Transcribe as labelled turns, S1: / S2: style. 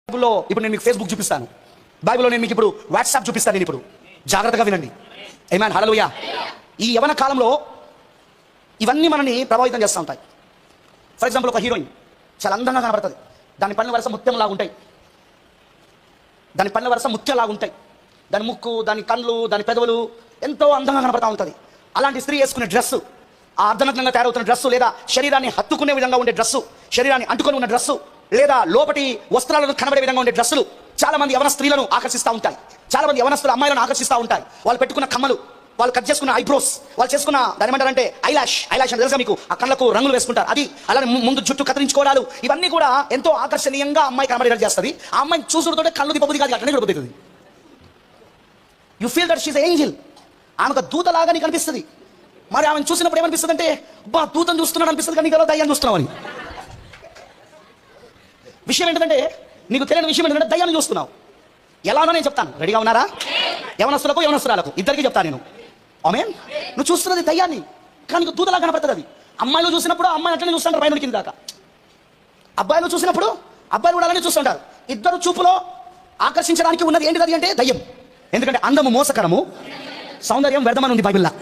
S1: బైబిల్లో ఇప్పుడు నేను మీకు ఫేస్బుక్ చూపిస్తాను, బైబిల్లో నేను మీకు ఇప్పుడు వాట్సాప్ చూపిస్తాను. నేను ఇప్పుడు జాగ్రత్తగా వినండి. ఆమేన్, హల్లెలూయా. ఈ యవన కాలంలో ఇవన్నీ మనని ప్రభావితం చేస్తూ ఉంటాయి. ఫర్ ఎగ్జాంపుల్, ఒక హీరోయిన్ చాలా అందంగా కనబడుతుంది. దాని పళ్ళ వరుస ముత్యంలాగా ఉంటాయి, దాని పళ్ళ వరుస ముత్యంలాగా ఉంటాయి. దాని ముక్కు, దాని కళ్ళు, దాని పెదవులు ఎంతో అందంగా కనబడతా ఉంటుంది. అలాంటి స్త్రీ వేసుకునే డ్రెస్సు, ఆ అర్ధనగ్నంగా తయారవుతున్న డ్రెస్సు, లేదా శరీరాన్ని హత్తుకునే విధంగా ఉండే డ్రెస్సు, శరీరాన్ని అంటుకొని ఉన్న డ్రెస్సు, లేదా లోపటి వస్త్రాలను కనబడే విధంగా ఉండే డ్రెస్సులు చాలా మంది యవన స్త్రీలను ఆకర్షిస్తూ ఉంటాయి. చాలా మంది యవనస్తుల అమ్మాయిలను ఆకర్షిస్తూ ఉంటాయి. వాళ్ళు పెట్టుకున్న కమ్మలు, వాళ్ళు కట్ చేసుకున్న ఐబ్రోస్, వాళ్ళు చేసుకున్న దాని ఏమంటారంటే ఐలాష్ అని తెలుసా మీకు? ఆ కళ్ళకు రంగులు వేసుకుంటారు. అది అలానే ముందు జుట్టు కత్తిరించుకోవడాలు, ఇవన్నీ కూడా ఎంతో ఆకర్షణీయంగా అమ్మాయి కనబడేలా చేస్తుంది. ఆ అమ్మాయి చూసుడుతోటే కళ్ళు దిప్పబుద్ధి కాదు, అట్లనే చూడబోతుంది. You feel that she's angel. ఆమెకు దూతలాగా నీకు అనిపిస్తుంది. మరి ఆమెను చూసినప్పుడు ఏమనిపిస్తుంది అంటే, బా దూతను చూస్తున్నాడు అనిపిస్తుంది, కానీ నీకు దయ్యాన్ని చూస్తున్నావు అని. విషయం ఏంటంటే, నీకు తెలియని విషయం ఏంటంటే దయ్యాన్ని చూస్తున్నావు. ఎలానో నేను చెప్తాను, రెడీగా ఉన్నారా? యవనస్తులకు యవనస్తురాలకు ఇద్దరికి చెప్తాను నేను. ఆమేన్. నువ్వు చూస్తున్నది దయ్యాన్ని, కానీ నీకు దూతలా కనపడుతుంది. అది అమ్మాయిలు చూసినప్పుడు అమ్మాయి అట్లనే చూస్తుంటారు, పైన కింద దాకా. అబ్బాయిలు చూసినప్పుడు అబ్బాయిలు కూడా అలానే చూస్తుంటారు. ఇద్దరు చూపులో ఆకర్షించడానికి ఉన్నది ఏంటిది అంటే దయ్యం. ఎందుకంటే అందము మోసకరము, సౌందర్యం వ్యర్థమని ఉంది బైబిల్లో.